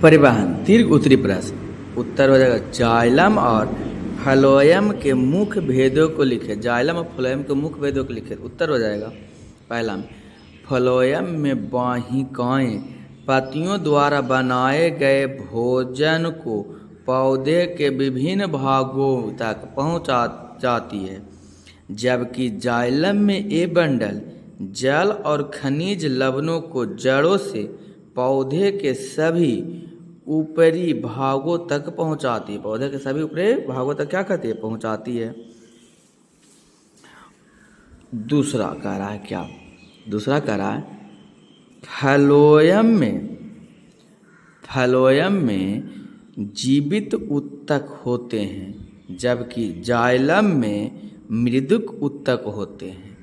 परिवहन दीर्घ उत्तरी प्रश्न। उत्तर हो जाएगा जाइलम और फ्लोएम के मुख्य भेदों को लिखे। जाइलम और फ्लोएम के मुख्य भेदों को लिखे। उत्तर हो जाएगा पहला में फ्लोएम में वाहिकाएं पत्तियों द्वारा बनाए गए भोजन को पौधे के विभिन्न भागों तक पहुंचा जाती है, जबकि जाइलम में ये बंडल जल और खनिज लवणों को जड़ों से पौधे के सभी ऊपरी भागों तक पहुंचाती है। पौधे के सभी ऊपरी भागों तक क्या करती है? पहुंचाती है। दूसरा कह रहा है क्या? दूसरा कह रहा है फ्लोएम में जीवित ऊतक होते हैं, जबकि जाइलम में मृदुक ऊतक होते हैं,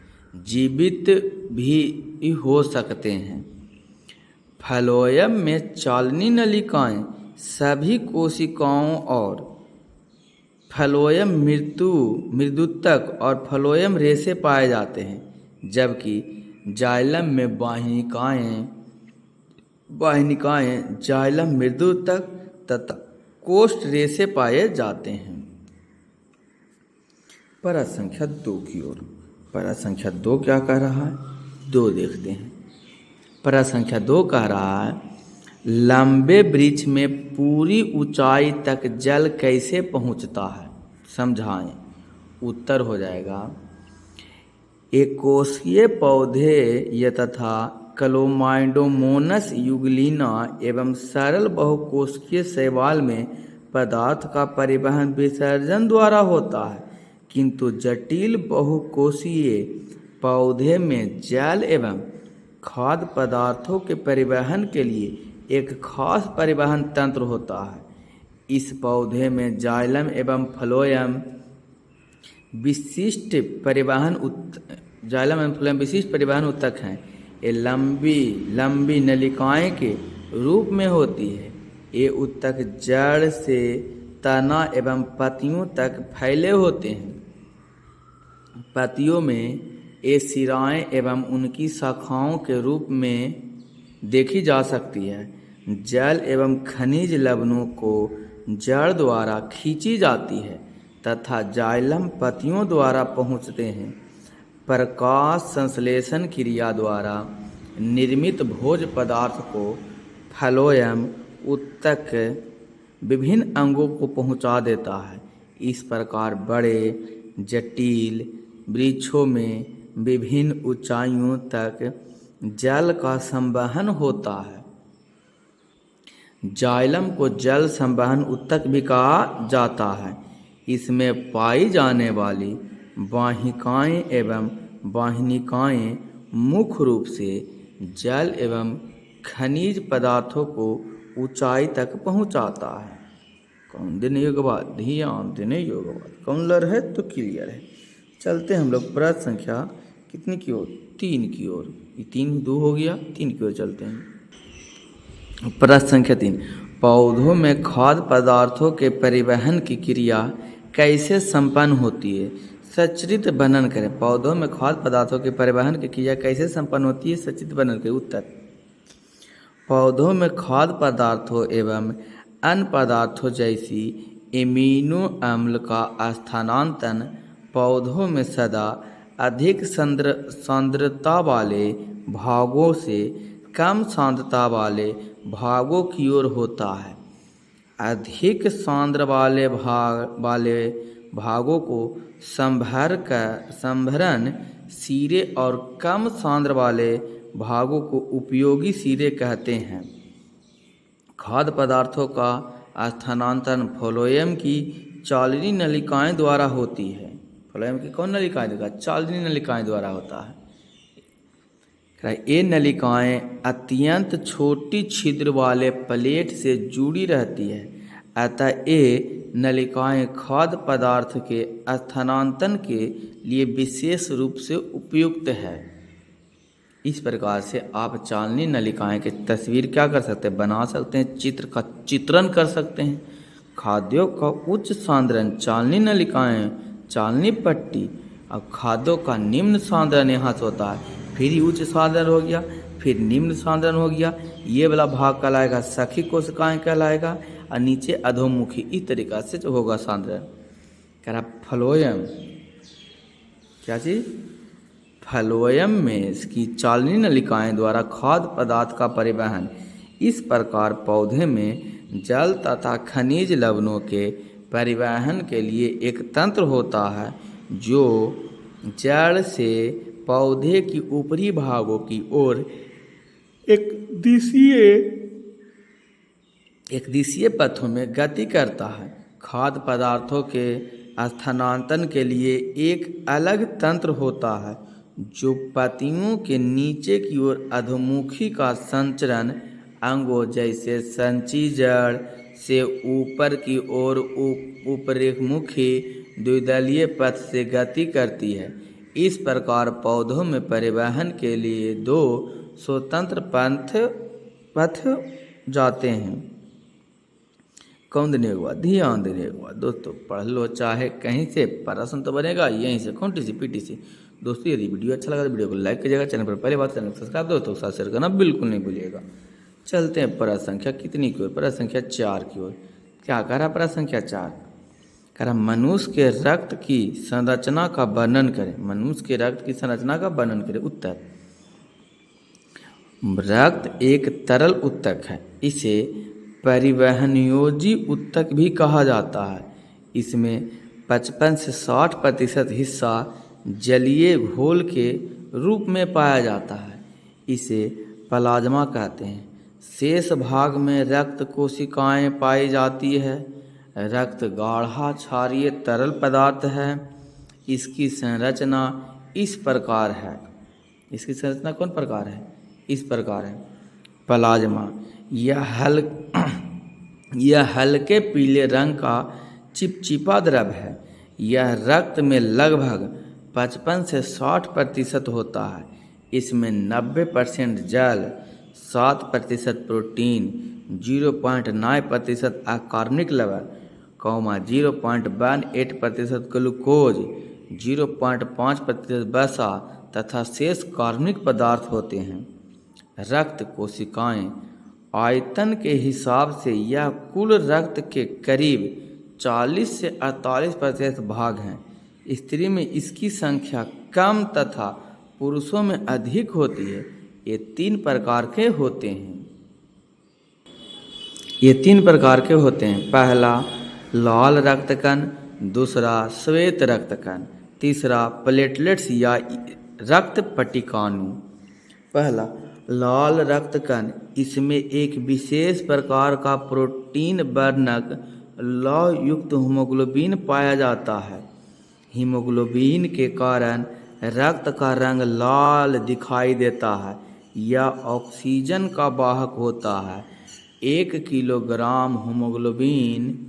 जीवित भी हो सकते हैं। फ्लोएम में चालनी नलिकाएं सभी कोशिकाओं और फ्लोएम मृदुतक और फ्लोएम रेशे पाए जाते हैं, जबकि जाइलम में वाहिनिकाएं जाइलम मृदुतक तथा कोष्ठ रेशे पाए जाते हैं। पैरा संख्या 2 की ओर। पैरा संख्या 2 क्या कह रहा है? 2 देखते हैं। पैरा संख्या 2 कह रहा है लंबे वृक्ष में पूरी ऊंचाई तक जल कैसे पहुंचता है? समझाएं। उत्तर हो जाएगा एकोशिकीय पौधे ये तथा क्लोमाइडोमोनस युगलिना एवं सरल बहुकोशिकीय शैवाल में पदार्थ का परिवहन विसर्जन द्वारा होता है, किंतु जटिल बहुकोशीय पौधे में जल एवं खाद्य पदार्थों के परिवहन के लिए एक खास परिवहन तंत्र होता है। इस पौधे में जाइलम एवं फ्लोएम विशिष्ट परिवहन ऊतक हैं। ये लंबी नलिकाएं के रूप में होती है। ये ऊतक जड़ से तना एवं पत्तियों तक फैले होते हैं। पत्तियों में ये सिराएं एवं उनकी शाखाओं के रूप में देखी जा सकती है। जल एवं खनिज लवणों को जड़ द्वारा खींची जाती है तथा जाइलम पत्तियों द्वारा पहुँचते हैं। प्रकाश संश्लेषण क्रिया द्वारा निर्मित भोज्य पदार्थ को फ्लोएम ऊतक विभिन्न अंगों को पहुंचा देता है। इस प्रकार बड़े जटिल वृक्षों में विभिन्न ऊंचाइयों तक जल का संवहन होता है। जाइलम को जल संवहन ऊतक भी कहा जाता है। इसमें पाई जाने वाली वाहिकाएं एवं वाहिनिकाएं मुख्य रूप से जल एवं खनिज पदार्थों को ऊंचाई तक पहुंचाता है। कौन देने योग्य बात? ध्यान देने योग्य बात। कौन लर है तो क्लियर है। चलते हम लोग प्रश्न संख्या कितनी की ओर? 3 की ओर। ये 3 2 हो गया, 3 की ओर चलते हैं। प्रश्न संख्या 3 पौधों में खाद्य पदार्थों के परिवहन की क्रिया कैसे संपन्न होती है? सचित्र वर्णन करें। पौधों में खाद्य पदार्थों के परिवहन की क्रिया कैसे संपन्न होती है? सचित्र वर्णन करें। उत्तर पौधों में खाद्य पदार्थों एवं अन्य पदार्थों जैसी एमिनो अम्ल का स्थानांतरण पौधों में सदा अधिक सांद्रता वाले भागों से कम सांद्रता वाले भागों की ओर होता है। अधिक सांद्र वाले भागों को संभरण सिरे और कम सांद्र वाले भागों को उपयोगी सिरे कहते हैं। खाद्य पदार्थों का स्थानांतरण फ्लोएम की चालनी नलिकाएं द्वारा होती है। फ्लोएम की कौन नलिकाएं द्वारा? चालनी नलिकाएं द्वारा होता है। ये नलिकाएं अत्यंत छोटी छिद्र वाले प्लेट से जुड़ी रहती है, अतः ये नलिकाएं खाद्य पदार्थ के स्थानांतरण के लिए विशेष रूप से उपयुक्त है। इस प्रकार से आप चालनी नलिकाएं की तस्वीर क्या कर सकते हैं? बना सकते हैं, चित्र का चित्रण कर सकते हैं। खाद्यों का उच्च सांद्रण चालनी नलिकाएं, चालनी पट्टी, और खाद्यों का निम्न सांद्रण यहाँ से होता है। फिर ही उच्च सांद्रण हो गया फिर निम्न सांद्रण हो गया, ये वाला भाग कहलाएगा सखी कोशिकाएं कहलाएगा, और नीचे अधोमुखी। इस तरीक़ा से जो होगा सांद्रण। कह रहा फ्लोएम, क्या चीज़? फ्लोएम में इसकी चालनी नलिकाएं द्वारा खाद्य पदार्थ का परिवहन। इस प्रकार पौधे में जल तथा खनिज लवणों के परिवहन के लिए एक तंत्र होता है जो जड़ से पौधे की ऊपरी भागों की ओर एक दिशीय पथों में गति करता है। खाद्य पदार्थों के स्थानांतरण के लिए एक अलग तंत्र होता है जो पत्तियों के नीचे की ओर अधोमुखी का संचरण अंगों जैसे संची जड़ से ऊपर की ओर ऊपरीमुखी द्विदलीय पथ से गति करती है। इस प्रकार पौधों में परिवहन के लिए दो स्वतंत्र पथ जाते हैं। कौन देने के बाद? ध्यान देने के बाद। दोस्तों पढ़ लो, चाहे कहीं से प्रश्न तो बनेगा, यहीं से खूंटी सी पीटी सी। दोस्तों यदि वीडियो अच्छा लगा तो वीडियो को लाइक कीजिएगा, चैनल पर पहले बात चैनल को सब्सक्राइब दोस्तों के साथ शेयर करना बिल्कुल नहीं भूलिएगा। चलते हैं प्रश्न संख्या कितनी की ओर? प्रश्न संख्या 4 की ओर। क्या कह रहा प्रश्न संख्या 4? कह रहा मनुष्य के रक्त की संरचना का वर्णन करें। मनुष्य के रक्त की संरचना का वर्णन करें। उत्तर, रक्त एक तरल उत्तक है। इसे परिवहनयोजी उत्तक भी कहा जाता है। इसमें 55 से 60% हिस्सा जलीय घोल के रूप में पाया जाता है। इसे प्लाज्मा कहते हैं। शेष भाग में रक्त कोशिकाएं पाई जाती है। रक्त गाढ़ा क्षारीय तरल पदार्थ है। इसकी संरचना इस प्रकार है। इसकी संरचना कौन प्रकार है? इस प्रकार है। प्लाज्मा यह हल्के पीले रंग का चिपचिपा द्रव है। यह रक्त में लगभग 55 से 60% होता है। इसमें 90% जल, 7% प्रोटीन, 0.9% अकार्बनिक लवण, 0.18% ग्लूकोज, 0.5% वसा तथा शेष कार्बनिक पदार्थ होते हैं। रक्त कोशिकाएं आयतन के हिसाब से यह कुल रक्त के करीब 40 से 48% भाग हैं। स्त्री में इसकी संख्या कम तथा पुरुषों में अधिक होती है। ये तीन प्रकार के होते हैं। पहला लाल रक्तकण, दूसरा श्वेत रक्तकण, तीसरा प्लेटलेट्स या रक्त पट्टिकाणु। पहला लाल रक्तकण, इसमें एक विशेष प्रकार का प्रोटीन वर्णक लौह युक्त हीमोग्लोबिन पाया जाता है। हीमोग्लोबिन के कारण रक्त का रंग लाल दिखाई देता है। यह ऑक्सीजन का वाहक होता है। 1 किलोग्राम हीमोग्लोबिन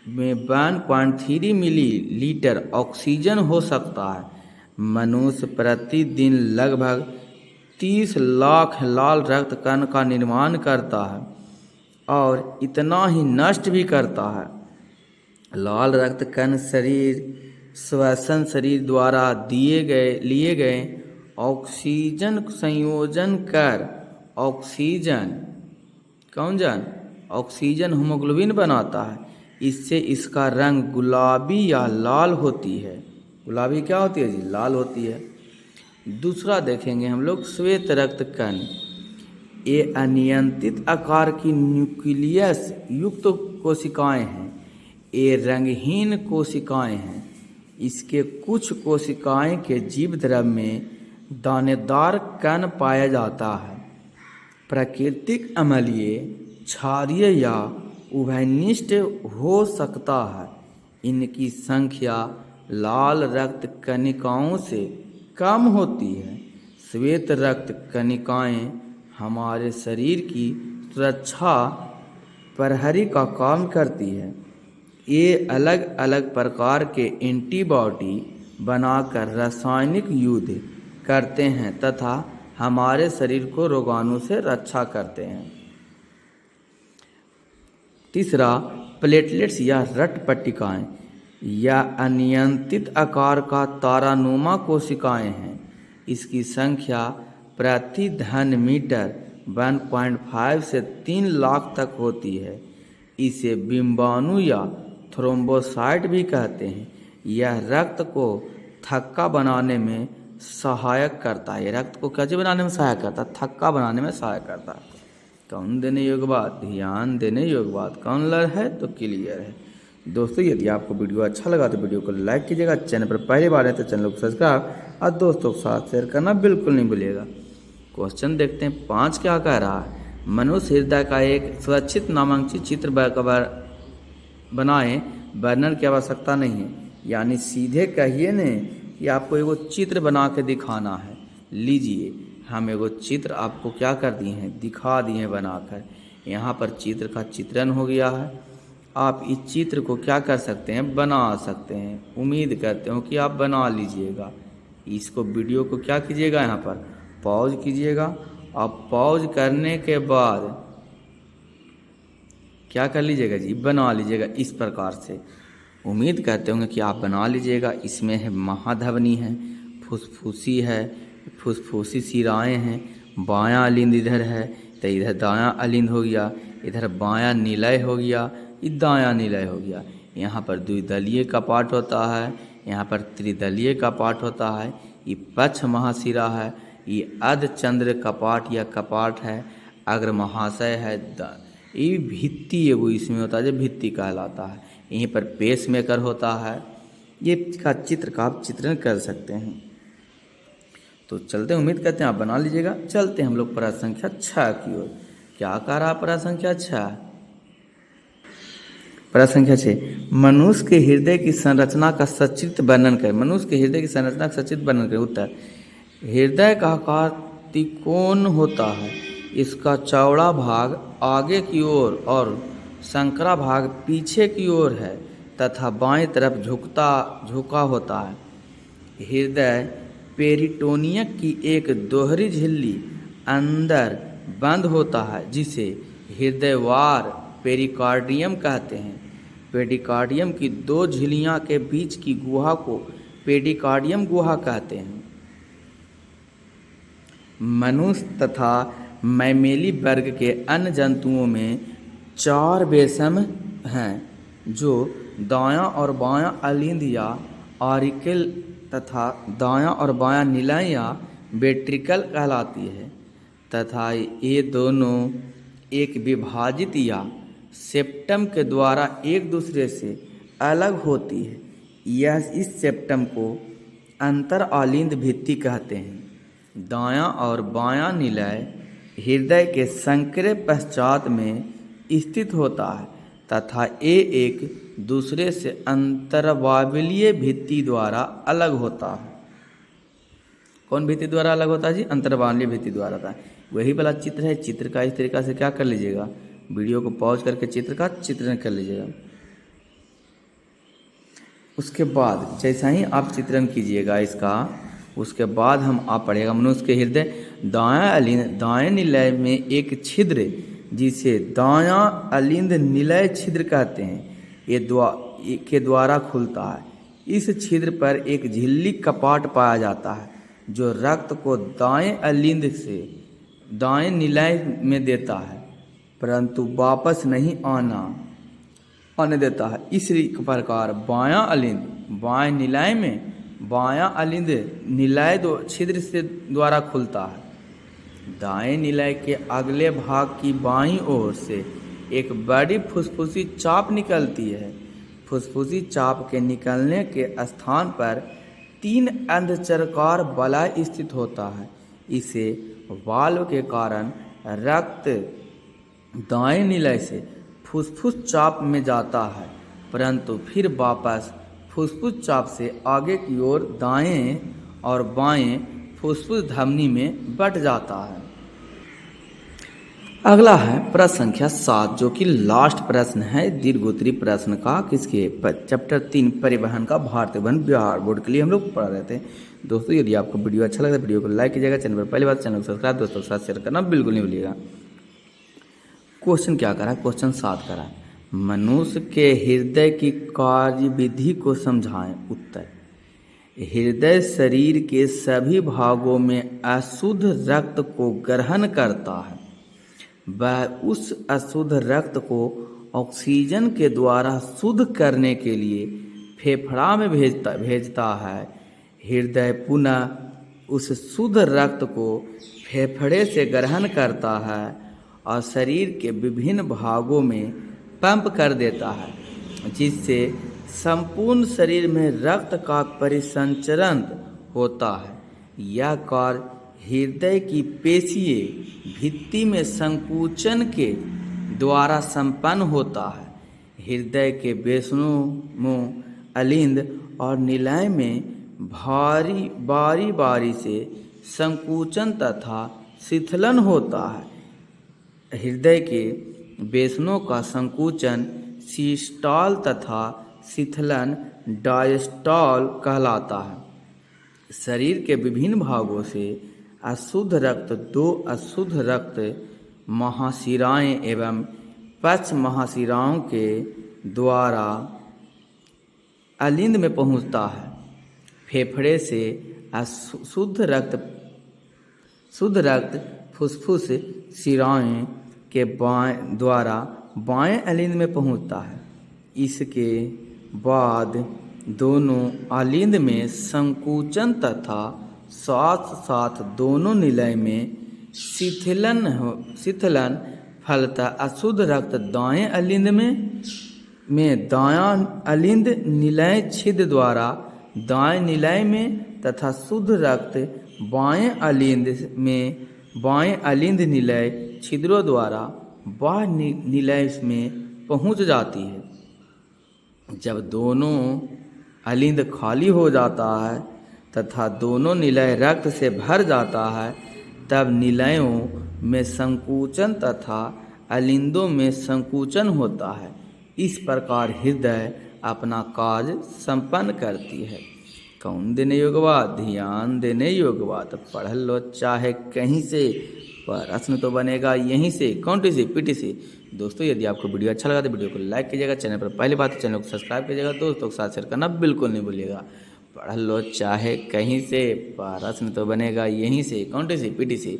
में 1.3 मिलीलीटर ऑक्सीजन हो सकता है। मनुष्य प्रतिदिन लगभग 30 लाख लाल रक्त कण का निर्माण करता है और इतना ही नष्ट भी करता है। लाल रक्त कण श्वसन शरीर द्वारा लिए गए ऑक्सीजन संयोजन कर ऑक्सीजन हीमोग्लोबिन बनाता है। इससे इसका रंग गुलाबी या लाल होती है। गुलाबी क्या होती है जी? लाल होती है। दूसरा देखेंगे हम लोग श्वेत रक्त कण। ये अनियंत्रित आकार की न्यूक्लियस युक्त कोशिकाएं हैं। ये रंगहीन कोशिकाएं हैं। इसके कुछ कोशिकाएं के जीव द्रव में दानेदार कण पाया जाता है। प्राकृतिक अम्लीय, क्षारीय या उभयनिष्ठ हो सकता है। इनकी संख्या लाल रक्त कणिकाओं से कम होती है। श्वेत रक्त कणिकाएं हमारे शरीर की सुरक्षा प्रहरी का काम करती है। ये अलग अलग प्रकार के एंटीबॉडी बनाकर रासायनिक युद्ध करते हैं तथा हमारे शरीर को रोगाणु से रक्षा करते हैं। तीसरा प्लेटलेट्स या रक्त पट्टिकाएं। यह अनियंत्रित आकार का तारानुमा कोशिकाएं हैं। इसकी संख्या प्रति घन मीटर 1.5 से 3 लाख तक होती है। इसे बिंबाणु या थ्रोम्बोसाइट भी कहते हैं। यह रक्त को थक्का बनाने में सहायक करता है। यह रक्त को क्या चीज बनाने में सहायक करता है? थक्का बनाने में सहायक करता है। कौन देने योग्य बात, ध्यान देने योग्य बात। कौन लर है तो क्लियर है। दोस्तों यदि आपको वीडियो अच्छा लगा तो वीडियो को लाइक कीजिएगा। चैनल पर पहली बार है तो चैनल को सब्सक्राइब और दोस्तों के साथ शेयर करना बिल्कुल नहीं भूलिएगा। क्वेश्चन देखते हैं 5 क्या कह रहा है। मनुष्य हृदय का एक सुरक्षित नामांकित चित्र बनाएं, वर्णन की आवश्यकता नहीं है। यानी सीधे कहिए न कि आपको एगो चित्र बना के दिखाना है। लीजिए हम एगो चित्र आपको क्या कर दिए हैं, दिखा दिए हैं बनाकर। यहाँ पर चित्र का चित्रण हो गया है। आप इस चित्र को क्या कर सकते हैं, बना सकते हैं। उम्मीद करते हो कि आप बना लीजिएगा। इसको वीडियो को क्या कीजिएगा, यहाँ पर पॉज कीजिएगा। आप पॉज करने के बाद क्या कर लीजिएगा जी, बना लीजिएगा इस प्रकार से। उम्मीद करते होंगे कि आप बना लीजिएगा। इसमें है महाधवनी है, फुसफुसी है, फुसफुसी शिराएँ हैं, बायां अलिंद इधर है तो इधर दायां अलिंद हो गया, इधर बायां निलय हो गया, इधर दायां निलय हो गया। यहाँ पर द्विदलीय कपाट होता है, यहाँ पर त्रिदलीय कपाट होता है। ये पक्ष महाशिरा है, ये अर्धचंद्र कपाट या कपाट है, अग्र महाशय है। ये भित्ति एगो इसमें होता है जो भित्ति कहलाता है। यहीं पर पेस मेकर होता है। ये का चित्र का आप चित्रण कर सकते हैं। तो चलते, उम्मीद करते हैं आप बना लीजिएगा। चलते हैं हम लोग प्रश्न संख्या 6 की ओर। क्या कह रहा प्रश्न संख्या 6? प्रश्न संख्या 6, मनुष्य के हृदय की संरचना का सचित्र वर्णन करें। मनुष्य के हृदय की संरचना का सचित्र वर्णन करें। उत्तर, हृदय का आकार त्रिकोण होता है। इसका चौड़ा भाग आगे की ओर और संकरा भाग पीछे की ओर है तथा बाएं तरफ झुका होता है। हृदय पेरिटोनियम की एक दोहरी झिल्ली अंदर बंद होता है जिसे हृदयवार पेरिकार्डियम कहते हैं। पेरिकार्डियम की 2 झिल्लियां के बीच की गुहा को पेरिकार्डियम गुहा कहते हैं। मनुष्य तथा मैमेली वर्ग के अन्य जंतुओं में 4 बेसम हैं जो दायां और बायां अलिंद या ऑरिकल तथा दायां और बायां निलय या वेंट्रिकल कहलाती है तथा ये दोनों एक विभाजित या सेप्टम के द्वारा एक दूसरे से अलग होती है। यह इस सेप्टम को अंतर अलिंद भित्ति कहते हैं। दायां और बायां निलय हृदय के संकरे पश्चात में स्थित होता है तथा ये एक दूसरे से अंतर्वाल्वीय भित्ति द्वारा अलग होता है। कौन भित्ति द्वारा अलग होता है जी? अंतर्वाल्वीय भित्ति द्वारा होता है। वही वाला चित्र है। चित्र का इस तरीका से क्या कर लीजिएगा, वीडियो को पॉज करके चित्र का चित्रण कर लीजिएगा। उसके बाद जैसा ही आप चित्रण कीजिएगा इसका, उसके बाद हम आप पढ़ेगा मनुष्य के हृदय दायां अलिंद दाएं निलय में एक छिद्र जिसे दायां अलिंद निलय छिद्र कहते हैं, ये के द्वारा खुलता है। इस छिद्र पर एक झिल्ली कपाट पाया जाता है जो रक्त को दाएं अलिंद से दाएं निलय में देता है परंतु वापस नहीं आने देता है। इसी प्रकार बायां अलिंद बाएं निलय में बायां अलिंद निलय छिद्र से द्वारा खुलता है। दाएं निलय के अगले भाग की बाईं ओर से एक बड़ी फुसफुसी चाप निकलती है। फुसफुसी चाप के निकलने के स्थान पर 3 अर्धचक्राकार वलय स्थित होता है। इसे वाल्व के कारण रक्त दाएं निलय से फुसफुस चाप में जाता है परंतु फिर वापस फुसफुस चाप से आगे की ओर दाएं और बाएं फुसफुस धमनी में बट जाता है। अगला है प्रश्न संख्या 7 जो कि लास्ट प्रश्न है दीर्घोत्तरी प्रश्न का। किसके? चैप्टर 3 परिवहन का भारतीय वन बिहार बोर्ड के लिए हम लोग पढ़ रहे थे। दोस्तों यदि आपको वीडियो अच्छा लगे तो वीडियो को लाइक कीजिएगा। चैनल पर पहली बार चैनल को सब्सक्राइब दोस्तों के साथ शेयर करना बिल्कुल नहीं भूलिएगा। क्वेश्चन क्या करा? क्वेश्चन 7 करा, मनुष्य के हृदय की कार्यविधि को समझाएं। उत्तर, हृदय शरीर के सभी भागों में अशुद्ध रक्त को ग्रहण करता है। वह उस अशुद्ध रक्त को ऑक्सीजन के द्वारा शुद्ध करने के लिए फेफड़ा में भेजता है। हृदय पुनः उस शुद्ध रक्त को फेफड़े से ग्रहण करता है और शरीर के विभिन्न भागों में पंप कर देता है, जिससे संपूर्ण शरीर में रक्त का परिसंचरण होता है। यह कार्य हृदय की पेशीय भित्ति में संकुचन के द्वारा संपन्न होता है। हृदय के वैष्णों अलिंद और निलय में बारी बारी से संकुचन तथा शिथिलन होता है। हृदय के वैष्णों का संकुचन सिस्टॉल तथा शिथिलन डायस्टॉल कहलाता है। शरीर के विभिन्न भागों से अशुद्ध रक्त दो अशुद्ध रक्त महाशिराएं एवं पक्ष महाशिराओं के द्वारा अलिंद में पहुंचता है। फेफड़े से शुद्ध रक्त फुसफुस शिराएं के द्वारा बाएं अलिंद में पहुंचता है। इसके बाद दोनों अलिंद में संकुचन तथा साथ साथ दोनों निलय में शिथिलन फलता अशुद्ध रक्त दाएं अलिंद में दायां अलिंद निलय छिद्र द्वारा दाएं निलय में तथा शुद्ध रक्त बाएं अलिंद निलय छिद्रों द्वारा बाह्य निलय में पहुंच जाती है। जब दोनों अलिंद खाली हो जाता है तथा दोनों निलय रक्त से भर जाता है, तब निलयों में संकुचन तथा अलिंदों में संकुचन होता है। इस प्रकार हृदय अपना कार्य संपन्न करती है। कौन देने योग्य बा? ध्यान देने योग्य बा। तो पढ़ लो चाहे कहीं से, प्रश्न तो बनेगा यहीं से, कौन से पीटी से। दोस्तों यदि आपको वीडियो अच्छा लगा तो वीडियो को लाइक कीजिएगा, चैनल पर पहली बात चैनल को सब्सक्राइब कीजिएगा, दोस्तों के साथ शेयर करना बिल्कुल नहीं भूलिएगा। पढ़ लो चाहे कहीं से, प्रश्न तो बनेगा यहीं से, कौन से पीटी से।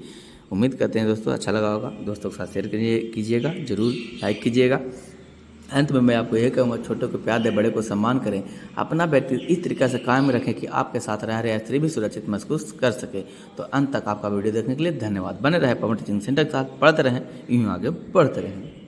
उम्मीद करते हैं दोस्तों अच्छा लगा होगा। दोस्तों के साथ शेयर कीजिएगा, जरूर लाइक कीजिएगा। अंत में मैं आपको यह कहूँगा, छोटों को प्यार दें, बड़े को सम्मान करें, अपना व्यक्तित्व इस तरीके से कायम रखें कि आपके साथ रह रहे स्त्री भी सुरक्षित महसूस कर सके। तो अंत तक आपका वीडियो देखने के लिए धन्यवाद। बने रहे पवन टीचिंग सेंटर के साथ, पढ़ते रहें, यूँ आगे बढ़ते रहें।